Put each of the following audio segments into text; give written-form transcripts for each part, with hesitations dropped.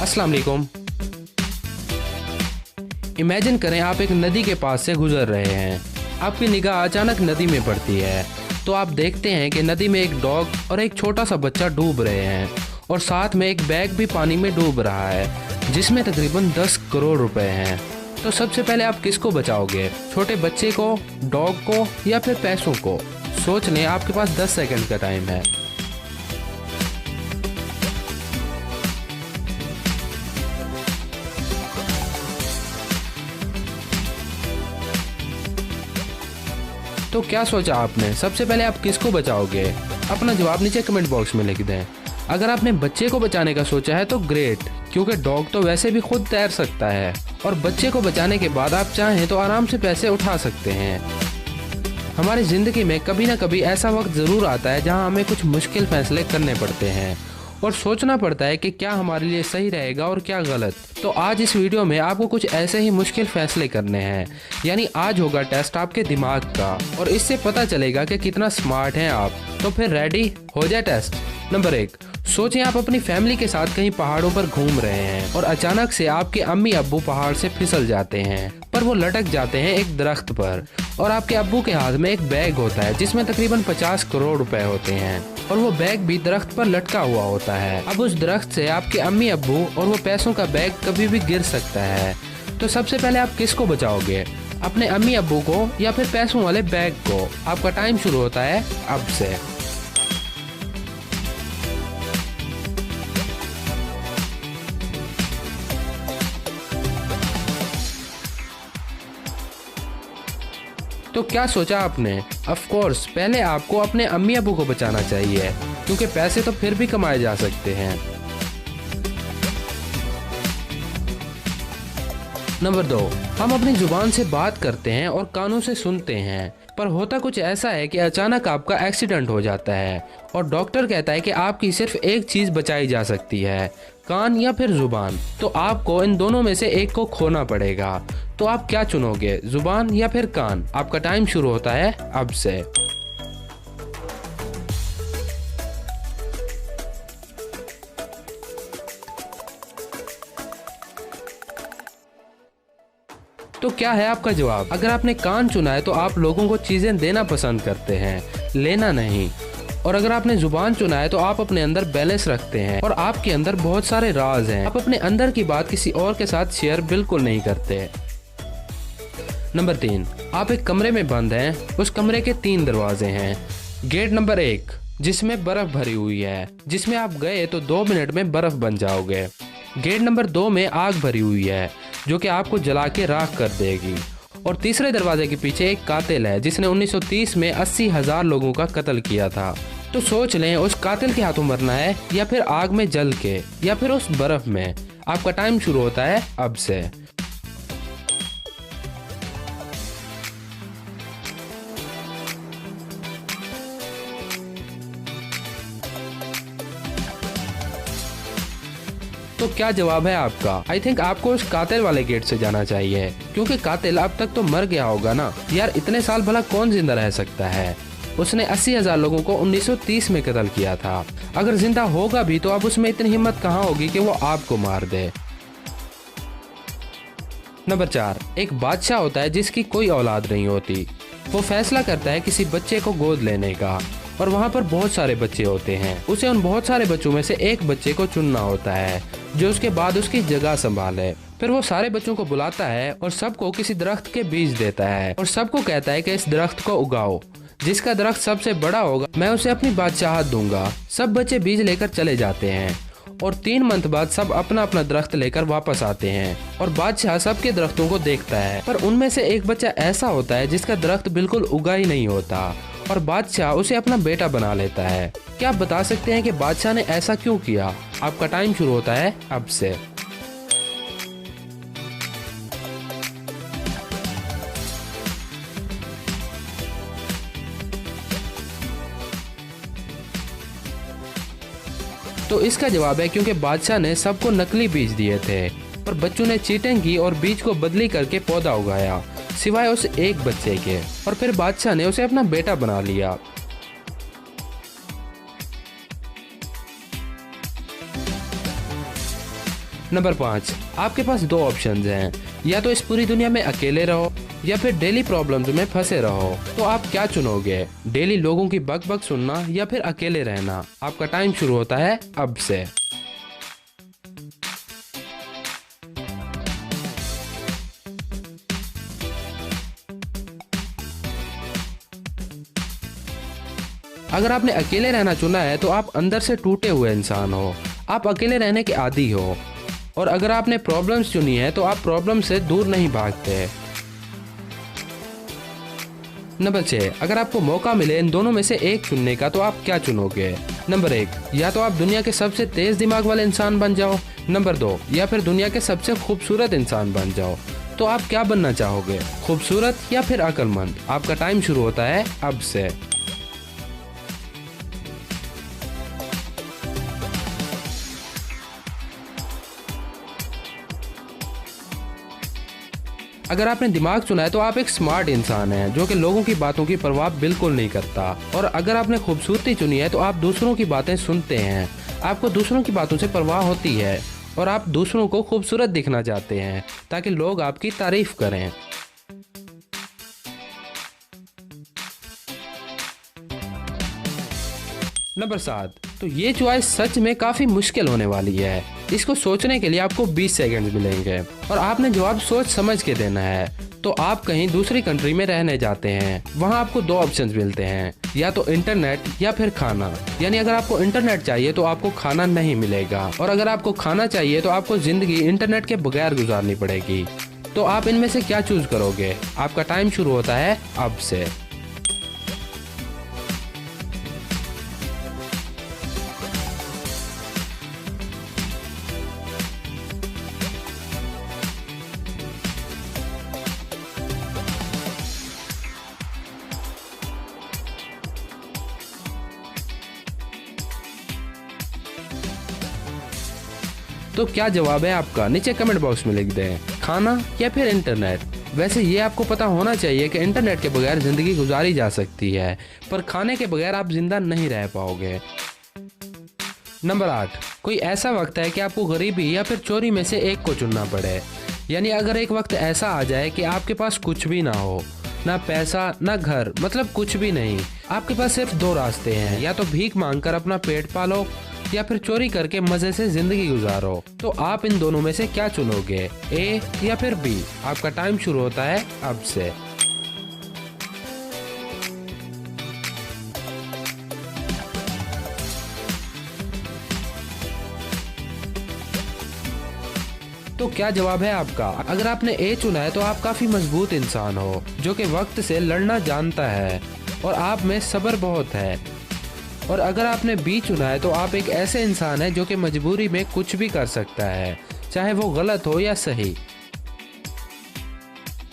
अस्सलाम वालेकुम। इमेजिन करें आप एक नदी के पास से गुजर रहे हैं। आपकी निगाह अचानक नदी में पड़ती है तो आप देखते हैं कि नदी में एक डॉग और एक छोटा सा बच्चा डूब रहे हैं और साथ में एक बैग भी पानी में डूब रहा है जिसमें तकरीबन 10 करोड़ रुपए हैं। तो सबसे पहले आप किसको बचाओगे, छोटे बच्चे को, डॉग को या फिर पैसों को? सोच लें, आपके पास 10 सेकंड का टाइम है। तो क्या सोचा आपने? सबसे पहले आप किसको बचाओगे? अपना जवाब नीचे कमेंट बॉक्स में लिख दें। अगर आपने बच्चे को बचाने का सोचा है तो ग्रेट, क्योंकि डॉग तो वैसे भी खुद तैर सकता है और बच्चे को बचाने के बाद आप चाहें तो आराम से पैसे उठा सकते हैं। हमारी ज़िंदगी में कभी ना कभी ऐसा वक्त ज़रूर आता है जहां हमें कुछ मुश्किल फैसले करने पड़ते हैं और सोचना पड़ता है कि क्या हमारे लिए सही रहेगा और क्या गलत। तो आज इस वीडियो में आपको कुछ ऐसे ही मुश्किल फैसले करने हैं, यानी आज होगा टेस्ट आपके दिमाग का और इससे पता चलेगा कि कितना स्मार्ट हैं आप। तो फिर रेडी हो जाए टेस्ट। नंबर 1, सोचें आप अपनी फैमिली के साथ कहीं पहाड़ों पर घूम रहे हैं और अचानक से आपके अम्मी अब्बू पहाड़ से फिसल जाते हैं, पर वो लटक जाते हैं एक दरख्त पर और आपके अब्बू के हाथ में एक बैग होता है जिसमें तकरीबन 50 करोड़ रुपए होते हैं और वो बैग भी दरख्त पर लटका हुआ होता है। अब उस दरख्त से आपके अम्मी अब्बू और वो पैसों का बैग कभी भी गिर सकता है। तो सबसे पहले आप किसको बचाओगे, अपने अम्मी अब्बू को या फिर पैसों वाले बैग को? आपका टाइम शुरू होता है अब से। तो क्या सोचा आपने? ऑफ कोर्स पहले आपको अपने अम्मी अबू को बचाना चाहिए, क्योंकि पैसे तो फिर भी कमाए जा सकते हैं। नंबर 2, हम अपनी जुबान से बात करते हैं और कानों से सुनते हैं, पर होता कुछ ऐसा है कि अचानक आपका एक्सीडेंट हो जाता है और डॉक्टर कहता है कि आपकी सिर्फ एक चीज बचाई जा सकती है, कान या फिर जुबान। तो आपको इन दोनों में से एक को खोना पड़ेगा। तो आप क्या चुनोगे, जुबान या फिर कान? आपका टाइम शुरू होता है अब से। तो क्या है आपका जवाब? अगर आपने कान चुना है तो आप लोगों को चीजें देना पसंद करते हैं, लेना नहीं। और अगर आपने जुबान चुना है तो आप अपने अंदर बैलेंस रखते हैं और आपके अंदर बहुत सारे राज हैं। आप अपने अंदर की बात किसी और के साथ शेयर बिल्कुल नहीं करते। नंबर 3, आप एक कमरे में बंद हैं। उस कमरे के 3 दरवाजे हैं। गेट नंबर 1 जिसमें बर्फ भरी हुई है, जिसमें आप गए तो 2 मिनट में बर्फ बन जाओगे। गेट नंबर 2 में आग भरी हुई है जो कि आपको जला के राख कर देगी। और तीसरे दरवाजे के पीछे एक कातिल है जिसने 1930 में 80,000 लोगों का कत्ल किया था। तो सोच लें, उस कातिल के हाथों मरना है या फिर आग में जल के या फिर उस बर्फ में? आपका टाइम शुरू होता है अब से। तो क्या जवाब है आपका? आई थिंक आपको उस कातिल वाले गेट से जाना चाहिए, क्योंकि कातिल अब तक तो मर गया होगा ना यार। इतने साल भला कौन जिंदा रह सकता है? उसने 80,000 लोगों को 1930 में कत्ल किया था। अगर जिंदा होगा भी तो अब उसमें इतनी हिम्मत कहाँ होगी कि वो आपको मार दे। नंबर 4, एक बादशाह होता है जिसकी कोई औलाद नहीं होती। वो फैसला करता है किसी बच्चे को गोद लेने का और वहाँ पर बहुत सारे बच्चे होते हैं। उसे उन बहुत सारे बच्चों में से एक बच्चे को चुनना होता है जो उसके बाद उसकी जगह संभाले। फिर वो सारे बच्चों को बुलाता है और सबको किसी दरख्त के बीज देता है और सबको कहता है कि इस दरख्त को उगाओ। जिसका दरख्त सबसे बड़ा होगा मैं उसे अपनी बादशाहत दूंगा। सब बच्चे बीज लेकर चले जाते हैं और 3 मंथ बाद सब अपना अपना दरख्त लेकर वापस आते हैं और बादशाह सबके दरख्तों को देखता है, पर उनमें से एक बच्चा ऐसा होता है जिसका दरख्त बिल्कुल उगा ही नहीं होता और बादशाह उसे अपना बेटा बना लेता है। क्या आप बता सकते हैं कि बादशाह ने ऐसा क्यों किया? आपका टाइम शुरू होता है अब से। तो इसका जवाब है क्योंकि बादशाह ने सबको नकली बीज दिए थे पर बच्चों ने चीटिंग की और बीज को बदली करके पौधा उगाया, सिवाय उस एक बच्चे के, और फिर बादशाह ने उसे अपना बेटा बना लिया। नंबर 5, आपके पास दो ऑप्शंस हैं, या तो इस पूरी दुनिया में अकेले रहो या फिर डेली प्रॉब्लम्स में फंसे रहो। तो आप क्या चुनोगे, डेली लोगों की बक सुनना या फिर अकेले रहना? आपका टाइम शुरू होता है अब से। अगर आपने अकेले रहना चुना है तो आप अंदर से टूटे हुए इंसान हो, आप अकेले रहने के आदी हो। और अगर आपने प्रॉब्लम्स चुनी है तो आप प्रॉब्लम से दूर नहीं भागते। नंबर 6, अगर आपको मौका मिले इन दोनों में से एक चुनने का तो आप क्या चुनोगे? नंबर 1, या तो आप दुनिया के सबसे तेज दिमाग वाले इंसान बन जाओ। नंबर 2, या फिर दुनिया के सबसे खूबसूरत इंसान बन जाओ। तो आप क्या बनना चाहोगे, खूबसूरत या फिर अक्लमंद? आपका टाइम शुरू होता है अब से। अगर आपने दिमाग चुना है तो आप एक स्मार्ट इंसान हैं जो कि लोगों की बातों की परवाह बिल्कुल नहीं करता। और अगर आपने खूबसूरती चुनी है तो आप दूसरों की बातें सुनते हैं, आपको दूसरों की बातों से परवाह होती है और आप दूसरों को खूबसूरत दिखना चाहते हैं ताकि लोग आपकी तारीफ करें। नंबर 7, तो ये चॉइस सच में काफी मुश्किल होने वाली है। इसको सोचने के लिए आपको 20 सेकंड मिलेंगे और आपने जवाब सोच समझ के देना है। तो आप कहीं दूसरी कंट्री में रहने जाते हैं, वहाँ आपको दो ऑप्शंस मिलते हैं, या तो इंटरनेट या फिर खाना। यानी अगर आपको इंटरनेट चाहिए तो आपको खाना नहीं मिलेगा, और अगर आपको खाना चाहिए तो आपको जिंदगी इंटरनेट के बगैर गुजारनी पड़ेगी। तो आप इनमें से क्या चूज करोगे? आपका टाइम शुरू होता है अब से। तो क्या जवाब है आपका? नीचे कमेंट बॉक्स में लिख दें, खाना या फिर इंटरनेट। वैसे ये आपको पता होना चाहिए कि इंटरनेट के बगैर जिंदगी गुजारी जा सकती है, पर खाने के बगैर आप जिंदा नहीं रह पाओगे। नंबर 8, कोई ऐसा वक्त है कि आपको गरीबी या फिर चोरी में से एक को चुनना पड़े। यानी अगर एक वक्त ऐसा आ जाए कि आपके पास कुछ भी ना हो, ना पैसा ना घर, मतलब कुछ भी नहीं, आपके पास सिर्फ दो रास्ते हैं, या तो भीख मांगकर अपना पेट पालो या फिर चोरी करके मजे से जिंदगी गुजारो। तो आप इन दोनों में से क्या चुनोगे, ए या फिर बी? आपका टाइम शुरू होता है अब से। तो क्या जवाब है आपका? अगर आपने ए चुना है तो आप काफी मजबूत इंसान हो जो कि वक्त से लड़ना जानता है और आप में सब्र बहुत है। और अगर आपने बी चुना है तो आप एक ऐसे इंसान हैं जो कि मजबूरी में कुछ भी कर सकता है, चाहे वो गलत हो या सही।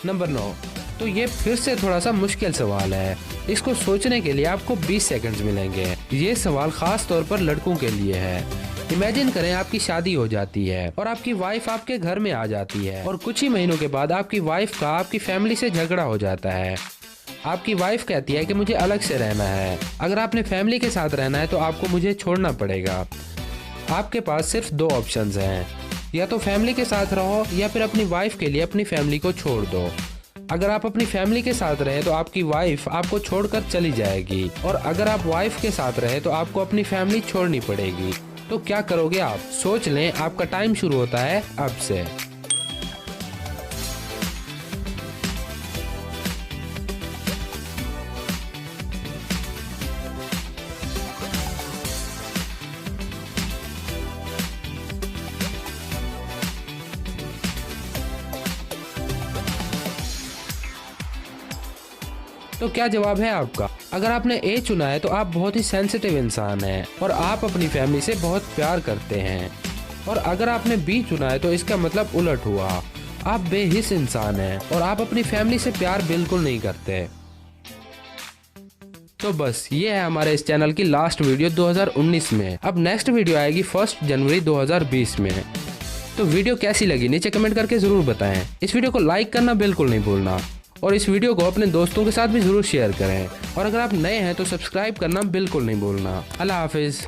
नंबर 9, तो ये फिर से थोड़ा सा मुश्किल सवाल है। इसको सोचने के लिए आपको 20 सेकंड्स मिलेंगे। ये सवाल खास तौर पर लड़कों के लिए है। इमेजिन करें आपकी शादी हो जाती है और आपकी वाइफ आपके घर में आ जाती है, और कुछ ही महीनों के बाद आपकी वाइफ का आपकी फैमिली से झगड़ा हो जाता है। आपकी वाइफ कहती है कि मुझे अलग से रहना है, अगर आपने फैमिली के साथ रहना है तो आपको मुझे छोड़ना पड़ेगा। आपके पास सिर्फ दो ऑप्शंस हैं, या तो फैमिली के साथ रहो या फिर अपनी वाइफ के लिए अपनी फैमिली को छोड़ दो। अगर आप अपनी फैमिली के साथ रहे तो आपकी वाइफ आपको छोड़कर चली जाएगी, और अगर आप वाइफ के साथ रहे तो आपको अपनी फैमिली छोड़नी पड़ेगी। तो क्या करोगे आप? सोच लें, आपका टाइम शुरू होता है अब से। तो क्या जवाब है आपका? अगर आपने ए चुना है तो आप बहुत ही सेंसिटिव इंसान हैं और आप अपनी फैमिली से बहुत प्यार करते हैं। और अगर आपने बी चुना है तो इसका मतलब उलट हुआ, आप बेहिस इंसान हैं और आप अपनी फैमिली से प्यार बिल्कुल नहीं करते। तो बस ये है हमारे इस चैनल की लास्ट वीडियो 2019 में। अब नेक्स्ट वीडियो आएगी 1 जनवरी 2020 में। तो वीडियो कैसी लगी नीचे कमेंट करके जरूर बताएं। इस वीडियो को लाइक करना बिल्कुल नहीं भूलना, और इस वीडियो को अपने दोस्तों के साथ भी जरूर शेयर करें। और अगर आप नए हैं तो सब्सक्राइब करना बिल्कुल नहीं भूलना। अल्लाह हाफिज।